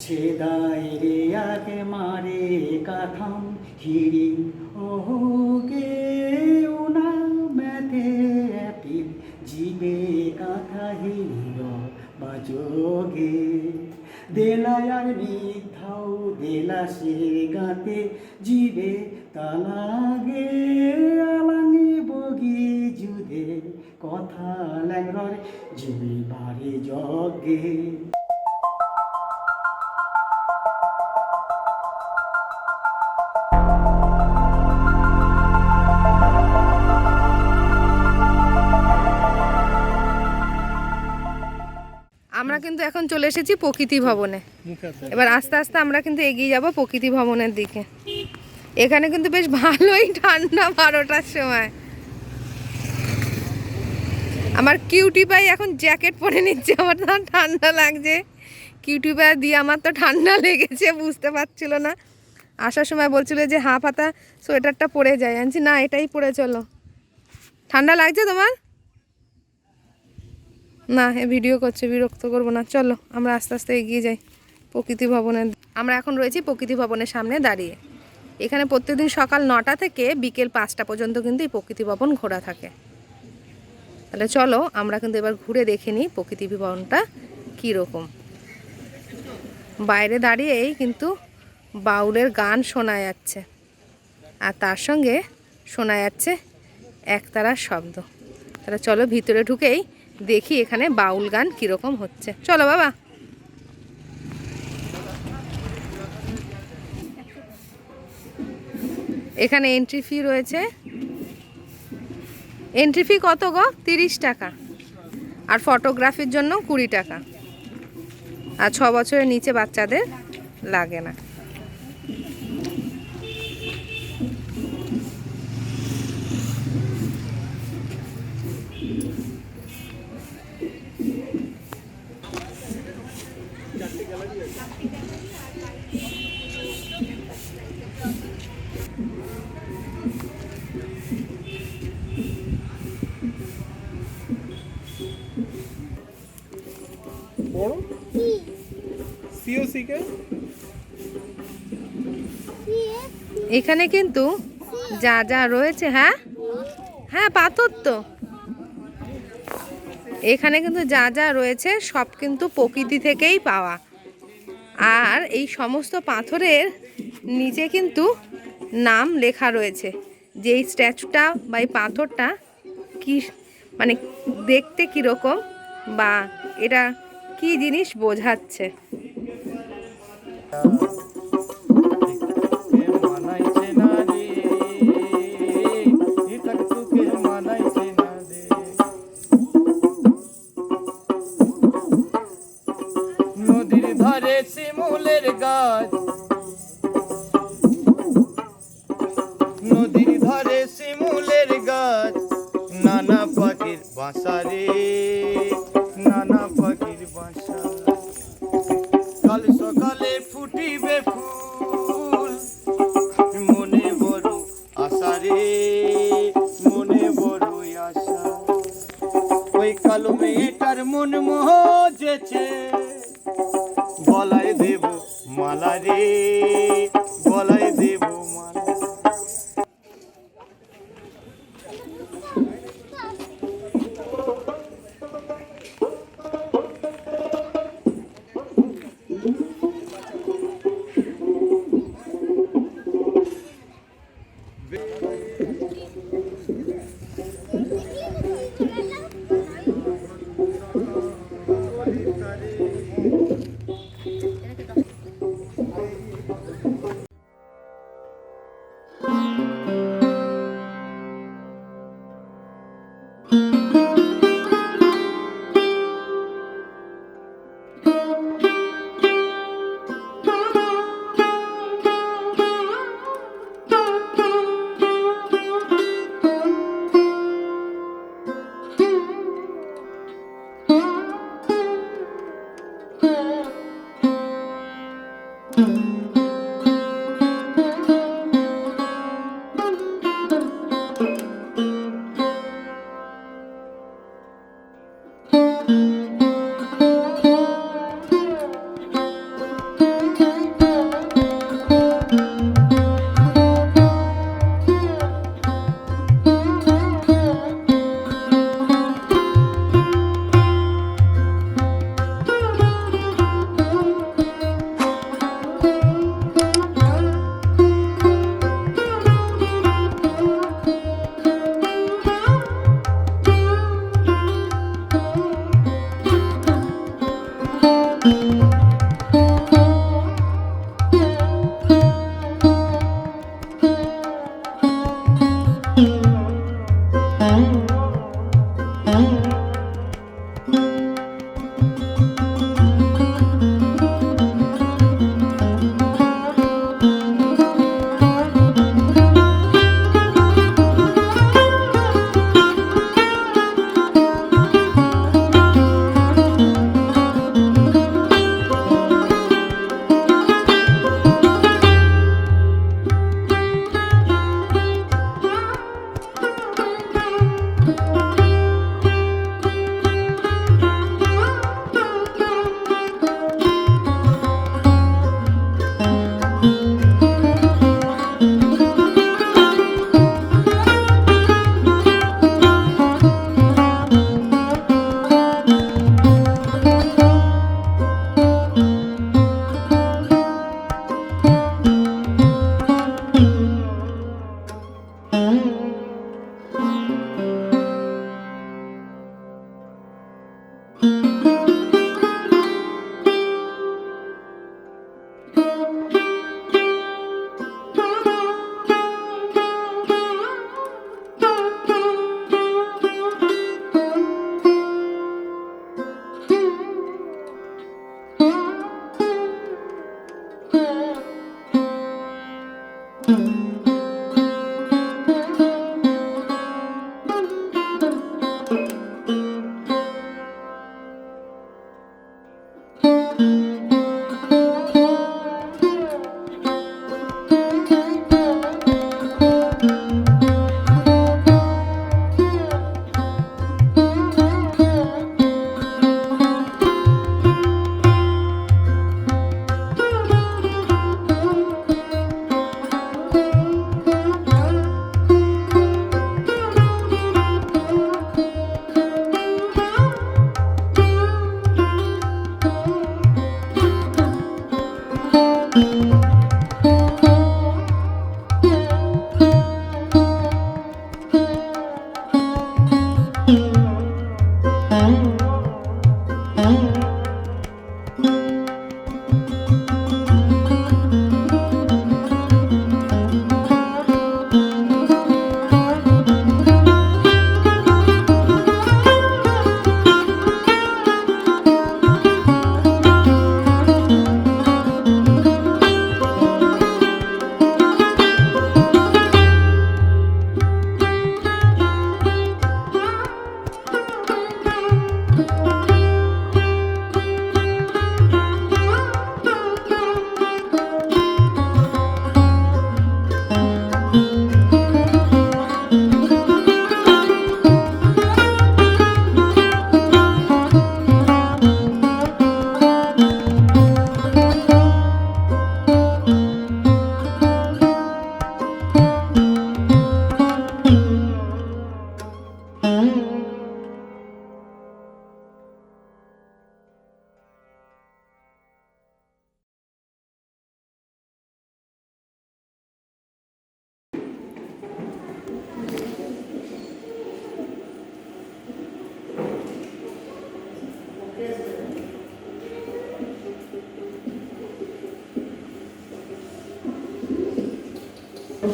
সেদাই রে আগে মারে কাথাম হিরি ওগে উনা মেতে এপিল জিবে কাথা হির বাজোগে দেলায়ার মিথাও দেলাসের গাতে জিবে তালাগে আলাঙি বগি জুদে কথা ল্যাংরর জিবি বারে জগে। আমরা কিন্তু এখন চলে এসেছি প্রকৃতি ভবনে। এবার আস্তে আস্তে আমরা কিন্তু এগিয়ে যাব প্রকৃতি ভবনের দিকে। এখানে কিন্তু বেশ ভালোই ঠান্ডা 12টার সময়। আমার কিউটি পাই এখন জ্যাকেট পরে নিচ্ছে, আমার তো ঠান্ডা লাগছে। কিউটি পাই দিয়ে আমার তো ঠান্ডা লেগেছে, বুঝতে পারছিল না। আসার সময় বলছিল যে হাফ হাতা সোয়েটারটা পরে যায়, আনছি না এটাই পরে চলো। ঠান্ডা লাগছে তোমার? না, ভিডিও করছে, বিরক্ত করবো না। চলো আমরা আস্তে আস্তে এগিয়ে যাই প্রকৃতি ভবনের। আমরা এখন রয়েছি প্রকৃতি ভবনের সামনে দাঁড়িয়ে। এখানে প্রত্যেকদিন সকাল 9টা থেকে বিকেল 5টা পর্যন্ত কিন্তু এই প্রকৃতি ভবন ঘোরা থাকে। তাহলে চলো আমরা কিন্তু এবার ঘুরে দেখে নিই প্রকৃতি ভবনটা কীরকম। বাইরে দাঁড়িয়েই কিন্তু বাউলের গান শোনা যাচ্ছে, আর তার সঙ্গে শোনা যাচ্ছে একতারার শব্দ। তাহলে চলো ভিতরে ঢুকেই দেখি এখানে বাউল গান কিরকম হচ্ছে। চলো বাবা। এখানে এন্ট্রি ফি রয়েছে। এন্ট্রি ফি কত গো? 30 টাকা। আর ফটোগ্রাফির জন্য 20 টাকা। আর 6 বছরের নিচে বাচ্চাদের লাগে না। এখানে কিন্তু যা যা রয়েছে, হ্যাঁ হ্যাঁ পাথর তো। এখানে কিন্তু যা যা রয়েছে সব কিন্তু প্রকৃতি থেকেই পাওয়া। আর এই সমস্ত পাথরের নিচে কিন্তু নাম লেখা রয়েছে যে এই স্ট্যাচুটা বা এই পাথরটা কি, মানে দেখতে কীরকম বা এটা কি জিনিস বোঝাচ্ছে। নদীর ধারে শিমুলের গাছ, নদীর ধারে শিমুলের গাছ, নানা পাখির বাসা রে, নানা পাখির বাসা। কাল সকালে ফুটিবে ফুল, মনে বড় আশা রে, মনে বড় আশা। ওই কালো মেয়েটার মন মজেছে, গলায় দেব মালা রে, গলায় দেব মালা।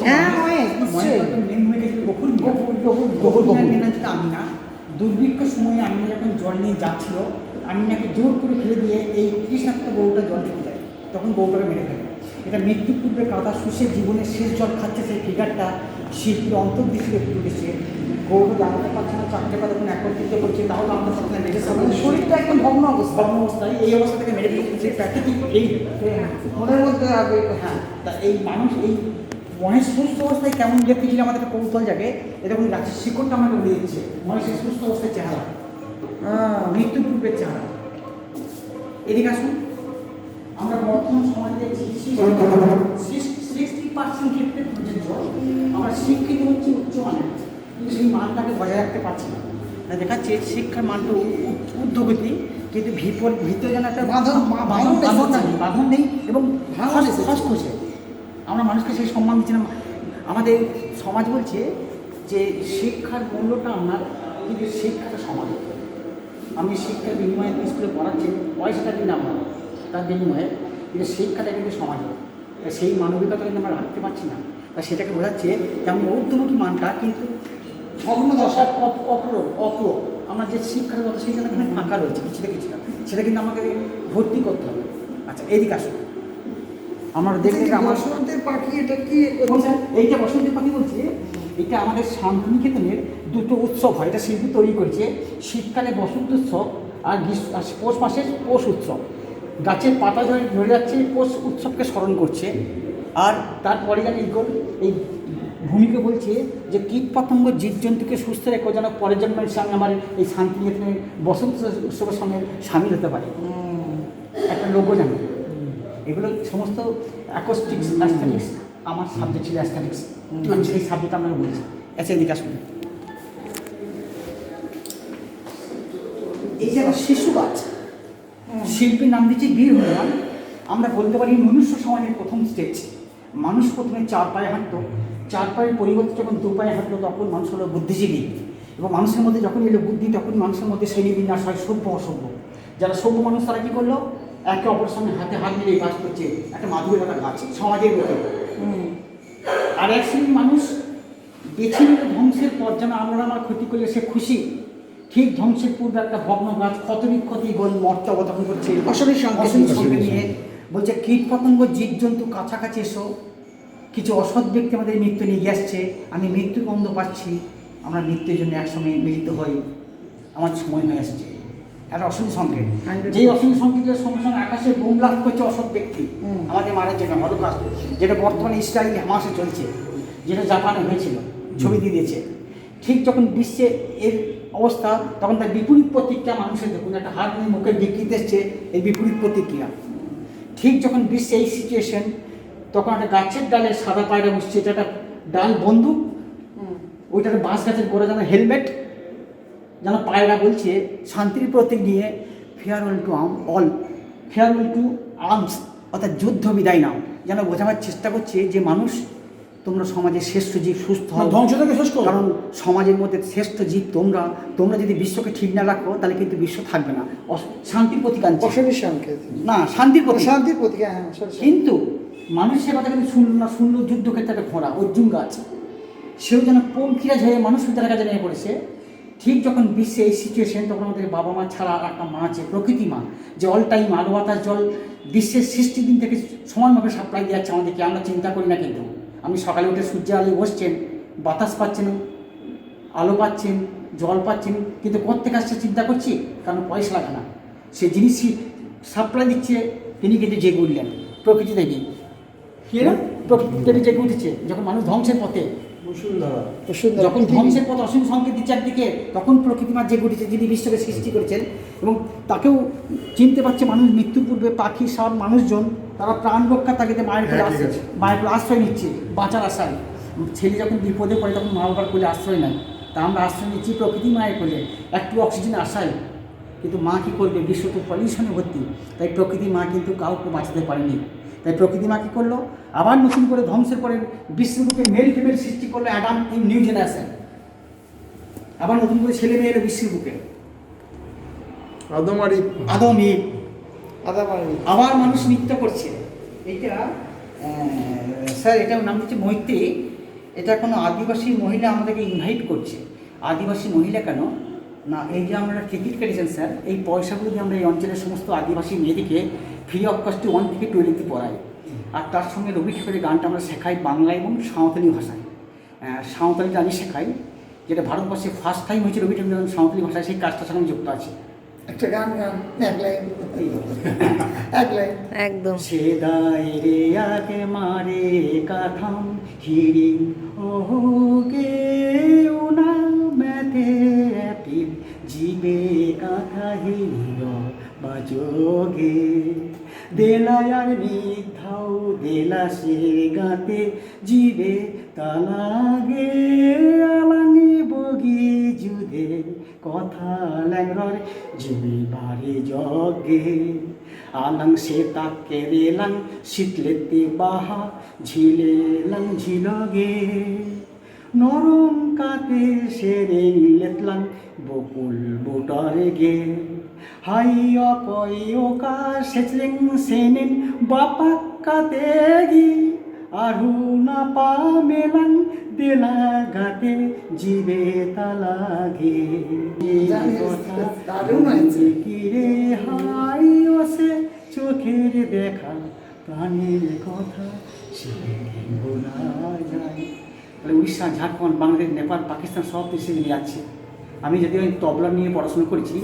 হ্যাঁ হয় নিশ্চয়ই। আমি না দুর্ভিক্ষ সময়ে আমি যখন জল নিয়ে যাচ্ছিল আমি নাকি জোর করে ফেলে দিয়ে এই কৃষ্ণাক্ত গরুটা জল খেতে যায়, তখন গরুটাকে মেরে ফেলে। এটা মৃত্যু পূর্বে কাদা শুষে জীবনের শেষ জল খাচ্ছে, সেই ফিগারটা শিল্পীর অন্তর্দৃষ্টিতে ফুটে উঠেছে। গরুটা দাঁড়াতে পারছে না, চারটে পা যখন একত্রিত করছে তাহলে আমাদের সাথে মেরে শরীরটা একদম ভগ্ন অবস্থায় এই অবস্থা থেকে মেরে ফেলেছে। প্রাকৃতিক এই মনের মধ্যে হ্যাঁ, তা এই মানুষ এই মহেশ সুস্থ অবস্থায় কেমন দেখতে ছিল আমাদের কৌতূহল জাগে। এটা কোনো গাছের শিকড়টা আমাকে বলে দিচ্ছে মহেশের সুস্থ অবস্থায় চেহারা, মৃত্যু পূর্বের চেহারা। এদিকে আসুন, আমরা বর্তমান সমাজে দেখছি 60% ক্ষেত্রে প্রযোজ্য। আমরা শিক্ষিত হচ্ছে উচ্চমানের, কিন্তু সেই মানটাকে বজায় রাখতে পারছি না। দেখাচ্ছে শিক্ষার মানটা ঊর্ধ্বগতি, কিন্তু ভিতরে যেন একটা বাঁধন নেই এবং খসখসে। আমরা মানুষকে সেই সম্মান দিচ্ছি না। আমাদের সমাজ বলছে যে শিক্ষার মূল্যটা আপনার, কিন্তু শিক্ষাটা সমাজ। আমি শিক্ষার বিনিময়ে স্কুলে পড়াচ্ছি, পয়সাটা কিন্তু আমার, তার বিনিময়ে, কিন্তু শিক্ষাটা কিন্তু সমাজ। সেই মানবিকতা কিন্তু আমরা রাখতে পারছি না। তা সেটাকে বোঝাচ্ছে যে আমি ঊর্ধ্বমুখী মানটা কিন্তু অপ্র আমার যে শিক্ষার কথা সেই জন্য এখানে ফাঁকা রয়েছে কিছুটা কিছুটা, সেটা কিন্তু আমাকে ভর্তি করতে হবে। আচ্ছা এদিকে আসুন, আমরা দেখতে আমার বসন্তের পাখি, এটা কি এইটা বসন্তের পাখি বলছে, এটা আমাদের শান্তিনিকেতনের দুটো উৎসব হয়, এটা শিল্পী তৈরি করেছে। শীতকালে বসন্ত উৎসব আর পৌষ মাসে পৌষ উৎসব। গাছের পাতা ঝরে যাচ্ছে, পৌষ উৎসবকে স্মরণ করছে। আর তারপরে যেন এই ভূমিকে বলছে যে কীট পতঙ্গ জীবজন্তুকে সুস্থ রেখো, যেন পরের জন্মের সঙ্গে আমার এই শান্তিনিকেতনের বসন্ত উৎসবের সঙ্গে সামিল হতে পারে, একটা লোগো জানে। এগুলো সমস্ত অ্যাকোস্টিক্স অ্যাস্থেটিক্স, আমার সাবজেক্ট ছিল অ্যাস্থেটিক্স, আমি সেই সাবজেক্ট আপনারা বলছি। আচ্ছা এদিকে আসুন, এই যে শিশু গাছ, শিল্পীর নাম দিচ্ছি বীর হনুমান। আমরা বলতে পারি মনুষ্য সমাজের প্রথম স্টেজ। মানুষ প্রথমে 4 পায়ে হাঁটতো, 4 পায়ের পরিবর্তে যখন 2 পায়ে হাঁটলো তখন মানুষ হলো বুদ্ধিজীবী। এবং মানুষের মধ্যে যখন এলো বুদ্ধি, তখন মানুষের মধ্যে শ্রেণীবিন্যাস হয় সভ্য অসভ্য। যারা সভ্য মানুষ তারা কী করলো, একে অপরের সঙ্গে হাতে হাত মিলিয়ে কাজ করছে, একটা মাধুরীলতা গাছ সমাজের মধ্যে। আর এক শ্রেণীর মানুষ বেছে নিল ধ্বংসের পর যেন আমরা আমার ক্ষতি করলে সে খুশি। ঠিক ধ্বংসের পূর্বে একটা ভগ্ন গাছ ক্ষত বিক্ষতি মর্ত অবতরণ করছে অসমের সঙ্গে নিয়ে বলছে কীট পতঙ্গ জীবজন্তু কাছাকাছি এসো, কিছু অসৎ ব্যক্তি আমাদের মৃত্যু নিয়ে গিয়ে আসছে, আমি মৃত্যুর গন্ধ পাচ্ছি, আমরা মৃত্যুর জন্য একসঙ্গে মিলিত হই, আমার সময় হয়ে আসছে। একটা অসৎ সংকেত, যেই অসৎ সংকেতের সঙ্গে সঙ্গে আকাশে বোম লাভ করছে অসৎ ব্যক্তি আমাদের মারার জন্য হলোকাস্ট, যেটা বর্তমানে ইসরায়েল হামাসে চলছে, যেটা জাপানে হয়েছিল, ছবি দিয়ে দিয়েছে। ঠিক যখন বিশ্বে এর অবস্থা, তখন তার বিপরীত প্রতিক্রিয়া মানুষের, দেখুন একটা হাত নিয়ে মুখে বিকৃত এসছে, এই বিপরীত প্রতিক্রিয়া। ঠিক যখন বিশ্বে এই সিচুয়েশন, তখন একটা গাছের ডালে সাদা পায়রা বসছে, এটা একটা ডাল বন্দুক, ওইটাকে বাঁশ গাছের গোড়া যেন হেলমেট, যেন পায়রা বলছে শান্তির প্রতীক নিয়ে farewell to all, farewell to arms, অর্থাৎ যুদ্ধ বিদায় নাও, যেন বোঝাবার চেষ্টা করছে যে মানুষ, তোমরা সমাজের শ্রেষ্ঠ জীব, সুস্থ হও, ধ্বংস থেকে শেষ করো। কারণ সমাজের মধ্যে শ্রেষ্ঠ জীব তোমরা, তোমরা যদি বিশ্বকে ঠিক না রাখো তাহলে কিন্তু বিশ্ব থাকবে না। শান্তির প্রতীক আনছে, অশনির সংকেত, না শান্তির প্রতীক, শান্তির প্রতীক। হ্যাঁ, কিন্তু মানুষের কথা কিন্তু শুনল না, শুনলো যুদ্ধক্ষেত্রে একটা ঘোড়া অর্জুন গাছ, সেও যেন পঙ্খিরা ঝরে মানুষ তার কাছে নিয়ে পড়েছে। ঠিক যখন বিশ্বে এই সিচুয়েশন, তখন আমাদের বাবা মা ছাড়া আর একটা মা আছে, প্রকৃতি মা, যে অল টাইম আলো বাতাস জল বিশ্বের সৃষ্টির দিন থেকে সমানভাবে সাপ্লাই দিয়ে যাচ্ছে আমাদেরকে, আমরা চিন্তা করি না। কিন্তু আমি সকালে উঠে সূর্যের আলো বসছেন, বাতাস পাচ্ছেন, আলো পাচ্ছেন, জল পাচ্ছেন, কিন্তু কোত্থেকে আসছে চিন্তা করছি, কারণ পয়সা লাগে না। সে জিনিস সাপ্লাই দিচ্ছে, তিনি কিন্তু জেগে উঠলেন, প্রকৃতি দেবী। প্রকৃতি দেবী জেগে উঠেছে যখন মানুষ ধ্বংসের পথে, যখন ধ্বংসের পথ অসীম সংকেত দিচ্ছে একদিকে, তখন প্রকৃতিমা জেগে উঠেছে, যিনি বিশ্বকে সৃষ্টি করেছেন, এবং তাকেও চিনতে পারছে মানুষ। মৃত্যুর পূর্বে পাখি সব মানুষজন তারা প্রাণ রক্ষা তাগিদে মায়ের কোলে মায়ের কোলে আশ্রয় নিচ্ছে বাঁচার আশায়। ছেলে যখন বিপদে পড়ে তখন মা বাবার কোলে আশ্রয় নেয়, তা আমরা আশ্রয় নিচ্ছি প্রকৃতি মায়ের কোলে একটু অক্সিজেন আশায়। কিন্তু মা কী করবে, বিশ্ব তো পলিউশনে ভর্তি, তাই প্রকৃতি মা কিন্তু কাউকে বাঁচাতে পারেনি। তাই প্রকৃতি মা কী করলো, আবার নতুন করে ধ্বংসের পরে বিশ্বরূপে মেল ফিমেল সৃষ্টি করলো, অ্যাডাম ইন নিউ জেনারেশন, আবার নতুন করে ছেলে মেয়ে এলো বিশ্বের বুকে, আদম ইভ, আবার মানুষ নৃত্য করছে। এইটা স্যার, এটার নাম হচ্ছে মৈত্রী। এটা কোনো আদিবাসী মহিলা আমাদেরকে ইনভাইট করছে। আদিবাসী মহিলা কেন না, এই যে আমরা টিকিট কেটেছেন স্যার, এই পয়সাগুলো দিয়ে আমরা এই অঞ্চলের সমস্ত আদিবাসী মেয়েদেরকে ফ্রি অফ কস্টে 1 থেকে 12 পড়াই, আর তার সঙ্গে রবি ঠাকুরের গানটা আমরা শেখাই বাংলা এবং সাঁওতালি ভাষায়। সাঁওতালিটা আমি শেখাই, যেটা ভারতবর্ষে ফার্স্ট টাইম হয়েছে রবি ঠাকুর যখন সাঁওতালি ভাষায়, সেই কাজটার সঙ্গে যুক্ত আছে। একটা গান একদম। সে দায়রে আগে মারে কাথাম হিরি ওকে উনা মেতে পিল জিবে কাথা হির বাজোগে দেলায়ার মিথাও দেলা সে গাতে জিবে তালাগে আলাঙি বগি যুদে কথা ল্যাংর জিবি বাড়ি জগে আলাং সে তাকে রেলাং শীতলেতে বাহা ঝিলেলাং ঝিলগে নরম কাতে সেরে লেতলাং বকুল বুটার গে হাই অকই ওকা সেচলেং সেনেন বাপাক কাতে গি আরু না পা মেলাং দেলা গাতে জিবে তালাগে কিরে হাই ওসে চোখের দেখা প্রাণের কথা সে বলা যায়। তাহলে উড়িষ্যা, ঝাড়খণ্ড, বাংলাদেশ, নেপাল, পাকিস্তান সব দেশে নিয়ে যাচ্ছে। আমি যদি ওই তবলা নিয়ে পড়াশোনা করেছি,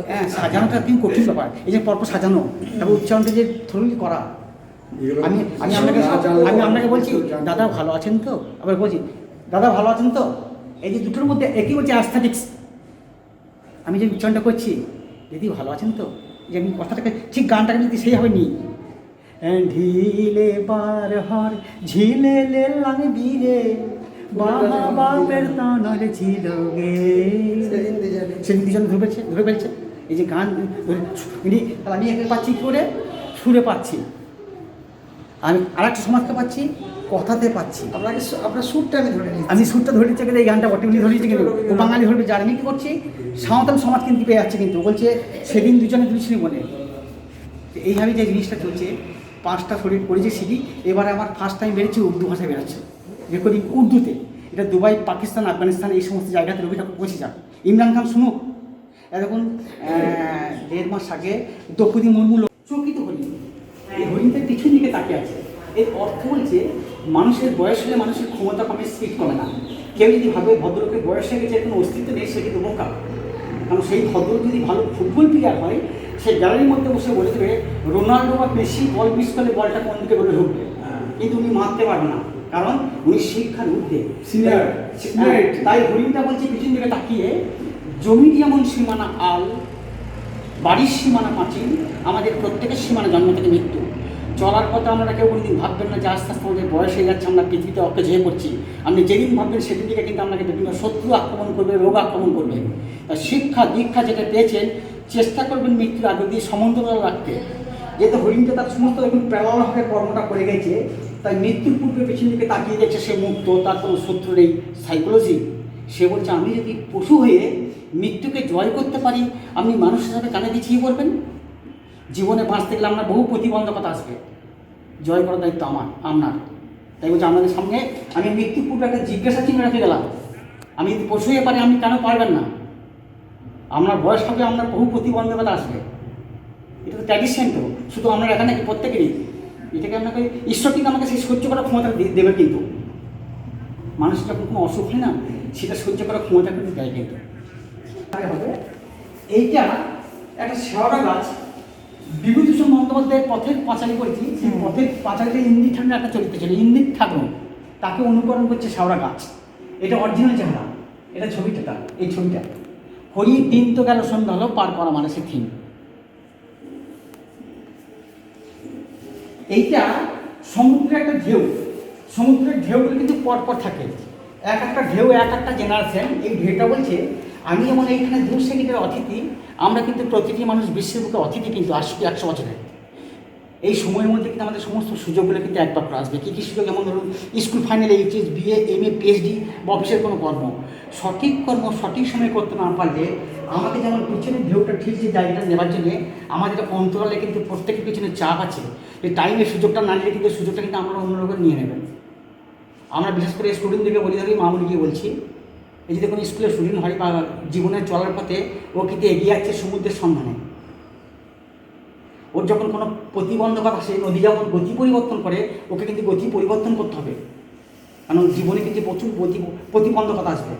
হ্যাঁ, সাজানোটা কিন্তু কঠিন ব্যাপার। এই যে পরপর সাজানো, তারপর উচ্চারণটা যে থরলি করা। আমি আপনাকে বলছি দাদা ভালো আছেন তো, আবার বলছি দাদা ভালো আছেন তো, এই যে দুটোর মধ্যে একই বলছে অ্যাস্থেটিক্স। আমি যে উচ্চারণটা করছি, দিদি ভালো আছেন তো, যে আমি কথাটাকে ঠিক গানটাকে যদি সেইভাবে নিই, ঢিলে বার হর ঝিলে লেলাং বীরে বাবা বাপের তানর ছিল গে, সেদিন দুজন ধরে ফেলছে। এই যে গান ধরে আমি একে পাচ্ছি করে সুরে পাচ্ছি, আমি আর একটা সমাজকে পাচ্ছি, কথাতে পাচ্ছি। আপনার সুরটা আমি সুরটা ধরে দিচ্ছি, এই গানটা অটোমেটিক ধরে দিচ্ছি, কিন্তু ও বাঙালি ধরবে যার। আমি কী করছি, সাঁওতাল সমাজ কিন্তু পেয়ে যাচ্ছে, কিন্তু বলছে সেদিন দুজনে দুই বলে। এইভাবে যে জিনিসটা চলছে, 5টা শরীর পড়েছে সিডি, এবারে আমার ফার্স্ট টাইম বেরোচ্ছে উর্দু ভাষায় বেরোচ্ছে, রেকর্ডিং উর্দুতে। এটা দুবাই, পাকিস্তান, আফগানিস্তান এই সমস্ত জায়গাতে রবি ঠাকুর পৌঁছে যাক। ইমরান খান শুনুক। এখন 1.5 মাস আগে দ্রৌপদী মুর্মু চকিত হরিণ, এই হরিণটার পিছন দিকে তাকিয়ে আছে, এর অর্থ বলছে মানুষের বয়স হলে মানুষের ক্ষমতা কমে, স্পিড কমে না। কেউ যদি ভাবে ভদ্রলোকের বয়স হয়ে গেছে, কোনো অস্তিত্ব নেই, সে কিন্তু বোকা। কারণ সেই ভদ্রলোক যদি ভালো ফুটবল প্লেয়ার হয়, সে গ্যালারির মধ্যে বসে বলে দেবে রোনাল্ডো বা মেসি বল মিস করলে বলটা কোন দিকে বলে ঢুকবে, কিন্তু উনি মারতে পারবে না, কারণ উনি শিক্ষার ঊর্ধ্বে। Senior. তাই হরিণটা বলছে পিছন দিকে তাকিয়ে, জমির যেমন সীমানা আল, বাড়ির সীমানা পাঁচিল, আমাদের প্রত্যেকের সীমানা জন্ম থেকে মৃত্যু। চলার কথা আমরা কেউ কোনোদিন ভাববেন না যে আস্তে আস্তে আমাদের বয়স হয়ে যাচ্ছে, আমরা পৃথিবীতে অকেজ হয়ে পড়ছি। আপনি যেদিন ভাববেন সেদিন থেকে কিন্তু আপনাকে বিভিন্ন শত্রু আক্রমণ করবে, রোগ আক্রমণ করবে। তা শিক্ষা দীক্ষা যেটা পেয়েছেন, চেষ্টা করবেন মৃত্যুর আগে দিয়ে সমন্তরাল রাখতে। যেহেতু হরিণটা তার সমস্ত এখন প্যারালভাবে কর্মটা করে গেছে, তাই মৃত্যুর পূর্বে পেছন দিকে তাকিয়ে দেখছে সে মুক্ত, তার কোনো শত্রুর এই সাইকোলজি। সে বলছে আমি যদি পশু হয়ে মৃত্যুকে জয় করতে পারি, আপনি মানুষ হিসাবে কানে পিছিয়ে পড়বেন। জীবনে বাঁচতে গেলে আপনার বহু প্রতিবন্ধকতা আসবে, জয় করার দায়িত্ব আপনার। তাই বলছে আমাদের সামনে আমি মৃত্যুর পূর্বে একটা জিজ্ঞাসা চিহ্ন রেখে গেলাম, আমি যদি পশু হয়ে পারি আপনি কেন পারবেন না? আপনার বয়স হবে, আপনার বহু প্রতিবন্ধকতা আসবে। এটা তো ট্র্যাডিশন, তো শুধু আপনার এখানে কি প্রত্যেকেরই। এটাকে আপনাকে ঈশ্বর কিন্তু আমাকে সেই সহ্য করার ক্ষমতা দেবে, কিন্তু মানুষ যখন কোনো অসুখ হয় না, সেটা সহ্য করার ক্ষমতা কিন্তু দেয়। কিন্তু হবে এইটা একটা শেওড়া গাছ, বিভূতিভূষণ বন্দ্যোপাধ্যায়ের পথের পাঁচালী করেছি। সেই পথের পাঁচালীতে ইন্দির ঠাকুরের একটা চরিত্র ছিল, ইন্দির ঠাকুর, তাকে অনুকরণ করছে শেওড়া গাছ। এটা অরিজিনাল চেহারা, এটা ছবিটা তার, এই ছবিটা। হরির দিন তো গেল সন্ধ্যা হলো, পার করা মানুষের থিম। এইটা সমুদ্রের একটা ঢেউ, সমুদ্রের ঢেউগুলো কিন্তু পরপর থাকে, এক একটা ঢেউ এক একটা জেনারেশন। এই ঢেউটা বলছে আমি যেমন এইখানে 2 সেকেন্ডের অতিথি, আমরা কিন্তু প্রতিটি মানুষ বিশ্বের বুকে অতিথি, কিন্তু আসবে 100 বছরে। এই সময়ের মধ্যে কিন্তু আমাদের সমস্ত সুযোগগুলো কিন্তু একবার করে আসবে। কী কী সুযোগ? যেমন ধরুন স্কুল ফাইনালে এইচএস, বিএ, এমএ, পিএইচডি বা অফিসের কোনো কর্ম, সঠিক কর্ম সঠিক সময়ে করতে না পারলে আমাকে যেমন পিছনের ঢেউটা ঠিক যে জায়গাটা নেওয়ার জন্যে আমাদের অন্তরালে কিন্তু প্রত্যেকের পিছনে চাপ আছে। এই টাইমের সুযোগটা না নিলে কিন্তু সুযোগটা কিন্তু আমরা অন্য রকম নিয়ে নেবেন। আমরা বিশেষ করে স্টুডেন্টদেরকে বলি, ধরি মামুলি গিয়ে বলছি, এই যদি কোনো স্কুলের স্টুডেন্ট হয় বা জীবনের চলার পথে ও কিন্তু এগিয়ে যাচ্ছে সমুদ্রের সন্ধানে, ওর যখন কোনো প্রতিবন্ধকতা আসে, নদী যেমন গতি পরিবর্তন করে, ওকে কিন্তু গতি পরিবর্তন করতে হবে, কারণ জীবনে কিন্তু প্রচুর প্রতিবন্ধকতা আসবে।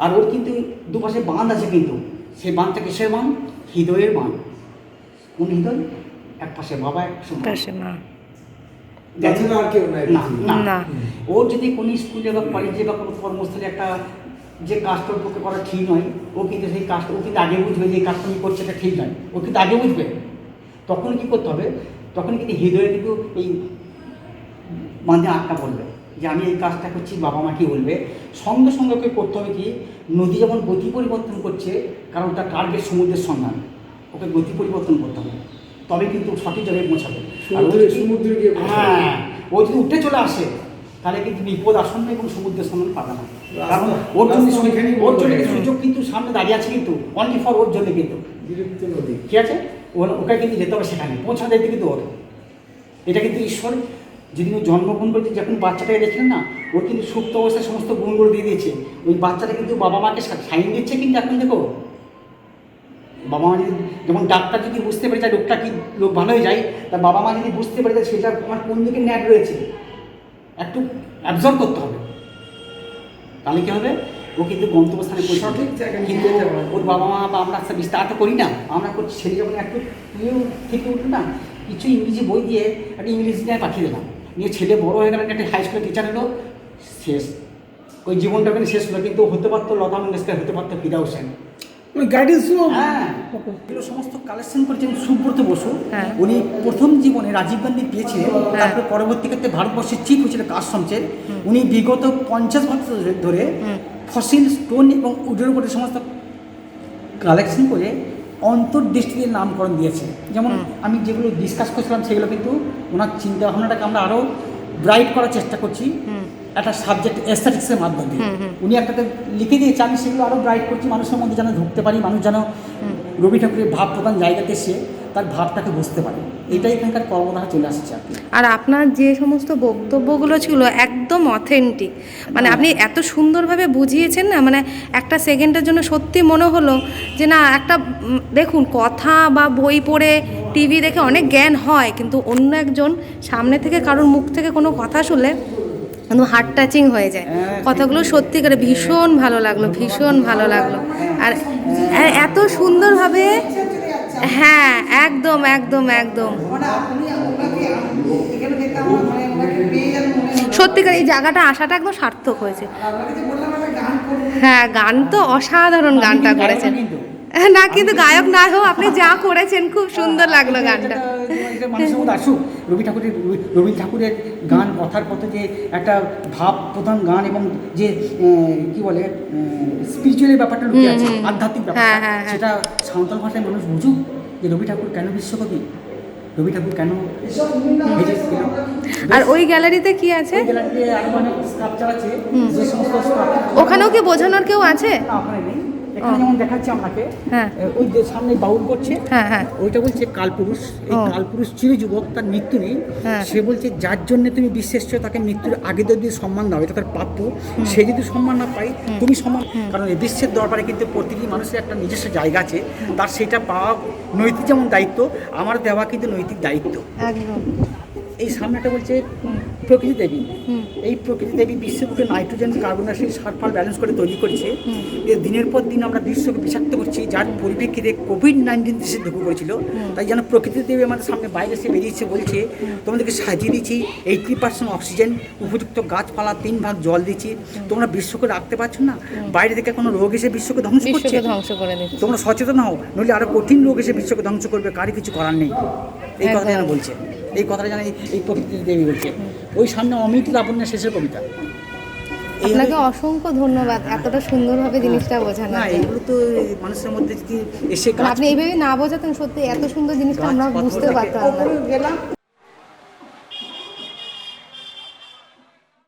আর ওর কিন্তু দুপাশে বাঁধ আছে, কিন্তু সেই বাঁধটা কিসের বাঁধ? হৃদয়ের বাঁধ। কোন হৃদয়? এক পাশে বাবা, এক পাশে মা। আর কেউ নাই। না। ওর যদি কোনো স্কুলে বা কলেজে বা কোনো কর্মস্থলে একটা যে কাজটা ওর পক্ষে করা ঠিক নয়, ও কিন্তু সেই কাজটা, ও কিন্তু আগে বুঝবে যে এই কাজটা আমি করছি এটা ঠিক নয়, ও কিন্তু আগে বুঝবে। তখন কী করতে হবে? তখন কিন্তু হৃদয়ে কিন্তু এই বাঁধে আটকা পড়বে যে আমি এই কাজটা করছি, বাবা মা কী বলবে। সঙ্গে সঙ্গে ওকে করতে হবে কি, নদী যেমন গতি পরিবর্তন করছে, কারণ তার টার্গেট সমুদ্রের সন্ধান, ওকে গতি পরিবর্তন করতে হবে, তবে কিন্তু সঠিক জায়গায় পৌঁছাবে। সমুদ্রে গিয়ে হ্যাঁ, ও যদি উঠে চলে আসে তাহলে কিন্তু বিপদ আসন্ন এবং সমুদ্রের সন্ধান পাবে না। কারণ ওর জন্য সুযোগ কিন্তু সামনে দাঁড়িয়ে আছে, কিন্তু অনলি ফর ওর জন্য, কিন্তু বিলুপ্ত নদী। ঠিক আছে, ওকে কিন্তু যেতে হবে সেখানে, পৌঁছাতে দিতে কিন্তু ওর। এটা কিন্তু ঈশ্বর যদি ও জন্মগ্রহণ করেছে, যখন বাচ্চাটাকে দেখলেন না, ওর কিন্তু সুপ্ত অবস্থায় সমস্ত গুণগুলো দিয়ে দিয়েছে। ওই বাচ্চাটা কিন্তু বাবা মাকে সাইন দিচ্ছে, কিন্তু এখন দেখো বাবা মা যদি, যেমন ডাক্তার যদি বুঝতে পারে যে রোগটা কি, লোক ভালো হয়ে যায়, তা বাবা মা যদি বুঝতে পারে যে সেটা আমার কোন দিকে ন্যাট রয়েছে, একটু অ্যাবজর্ব করতে হবে, তাহলে কী হবে, ও কিন্তু গন্তব্যস্থানে সঠিক জায়গায় কিন্তু নিয়ে যাবে। ওর বাবা মা বা আমরা বিস্তার তো করি না, আমরা করছি ছেলে যখন একটু থেকে উঠলো না, কিছু ইংরেজি বই দিয়ে একটা ইংরেজি নিয়ে পাঠিয়ে দিলাম, নিয়ে ছেলে বড় হয়ে গেলেন, একটা হাই স্কুলের টিচার হলো, শেষ, ওই জীবনটা কিন্তু শেষ হলো। কিন্তু হতে পারতো লতা মঙ্গেশকর, হতে পারতো ফিদা হোসেন। গাইডেন্সও হ্যাঁ, এগুলো সমস্ত কালেকশন করেছেন সুব্রত বসু। হ্যাঁ। উনি প্রথম জীবনে রাজীব গান্ধী পেয়েছিলেন, তারপরে পরবর্তী ক্ষেত্রে ভারতবর্ষের চিফ হয়েছিল কাস্টমসের। উনি বিগত 50 বছর ধরে ফসিল, স্টোন এবং উডের উপরে সমস্ত কালেকশন করে অন্তর্দৃষ্টিতে নামকরণ দিয়েছে। যেমন আমি যেগুলো ডিসকাস করছিলাম সেগুলো কিন্তু ওনার চিন্তা ভাবনাটাকে আমরা আরও ব্রাইট করার চেষ্টা করছি একটা সাবজেক্ট এস্থেটিক্সের মাধ্যমে। উনি একটাতে লিখে দিয়েছে, আমি সেগুলো আরও ব্রাইট করছি, মানুষের মধ্যে যেন ঢুকতে পারি, মানুষ যেন রবি ঠাকুরের ভাব প্রধান জায়গাতে এসে তার ভাবটাকে বুঝতে পারে। এটাই এখানকার কর্মধারা চলে আসছে আর কি। আর আপনার যে সমস্ত বক্তব্যগুলো ছিল একদম অথেন্টিক, মানে আপনি এত সুন্দরভাবে বুঝিয়েছেন না, মানে একটা সেকেন্ডের জন্য সত্যি মনে হলো যে না একটা দেখুন কথা বা বই পড়ে টিভি দেখে অনেক জ্ঞান হয়, কিন্তু অন্য একজন সামনে থেকে কারোর মুখ থেকে কোনো কথা শুনলে একদম হার্ট টাচিং হয়ে যায়। কথাগুলো সত্যি করে ভীষণ ভালো লাগলো, ভীষণ ভালো লাগলো। আর এত সুন্দরভাবে, হ্যাঁ একদম একদম একদম সত্যিকার এই জায়গাটা আসাটা একদম সার্থক হয়েছে। হ্যাঁ গান তো অসাধারণ গানটা করেছেন। না কিন্তু গায়ক না হোক, আপনি যা করেছেন খুব সুন্দর লাগলো গানটা। মানুষের মধ্যে আসুক রবি ঠাকুরের গান, কথার পথে যে একটা ভাব প্রধান গান এবং যে কি বলে স্পিরিচুয়াল ব্যাপারটা লুকিয়ে আছে, আধ্যাত্মিক ব্যাপার, সেটা সাঁওতাল ভাষায় মানুষ বুঝুক যে রবি ঠাকুর কেন বিশ্বকবি, রবি ঠাকুর কেন। আর ওই গ্যালারিতে কি আছে? ওই গ্যালারিতে আরো অনেক স্কাল্পচার আছে, যে সমস্ত ওখানেও কি বোঝানোর কেউ আছে? না ওখানে নেই। এখানে যেমন দেখাচ্ছি আপনাকে, হ্যাঁ ওই যে সামনে বাউল করছে, হ্যাঁ হ্যাঁ ওইটা বলছে কালপুরুষ। এই কালপুরুষ চির যুবক, তার মৃত্যু নেই। সে বলছে যার জন্য তুমি বিশ্বে এসছো তাকে মৃত্যুর আগে যদি সম্মান দাও, এটা তার প্রাপ্য। সে যদি সম্মান না পাই, তুমি সম্মান, কারণ এই বিশ্বের দরবারে কিন্তু প্রতিটি মানুষের একটা নিজস্ব জায়গা আছে, তার সেটা পাওয়া নৈতিক যেমন দায়িত্ব, আমার দেওয়া কিন্তু নৈতিক দায়িত্ব। একদম। এই সামনেটা বলছে প্রকৃতি দেবী। এই প্রকৃতি দেবী বিশ্বকে nitrogen, carbon dioxide, sulphur balance করে তৈরি করেছে। এর দিনের পর দিন আমরা বিশ্বকে বিষাক্ত করছি, যার পরিপ্রেক্ষিতে কোভিড-19 দেশে ঢুকে পড়েছিল। তাই যেন প্রকৃতি দেবী আমাদের সামনে বাইরে এসে বেরিয়েছে, বলছে তোমাদেরকে সাজিয়ে দিচ্ছি 80% অক্সিজেন, উপযুক্ত গাছপালা, 3 ভাগ জল দিচ্ছি, তোমরা বিশ্বকে রাখতে পারছো না। বাইরে থেকে কোনো রোগ এসে বিশ্বকে ধ্বংস করছে, ধ্বংস করে দিচ্ছে। তোমরা সচেতন হও, নইলে আরো কঠিন রোগ এসে বিশ্বকে ধ্বংস করবে, কারই কিছু করার নেই। এই কথা যেন বলছে, এই কথাটা জানি এই প্রকৃতি দেবী বলছে। ওই সামনে অমিত লাবণ্যের শেষের কবিতা। আপনাকে অসংখ্য ধন্যবাদ এতটা সুন্দরভাবে জিনিসটা বোঝানো। না এগুলো তো মানুষের মধ্যে যদি এসে আপনি এইভাবে না বোঝাতেন সত্যি এত সুন্দর জিনিসটা আমরা বুঝতে পারতাম না।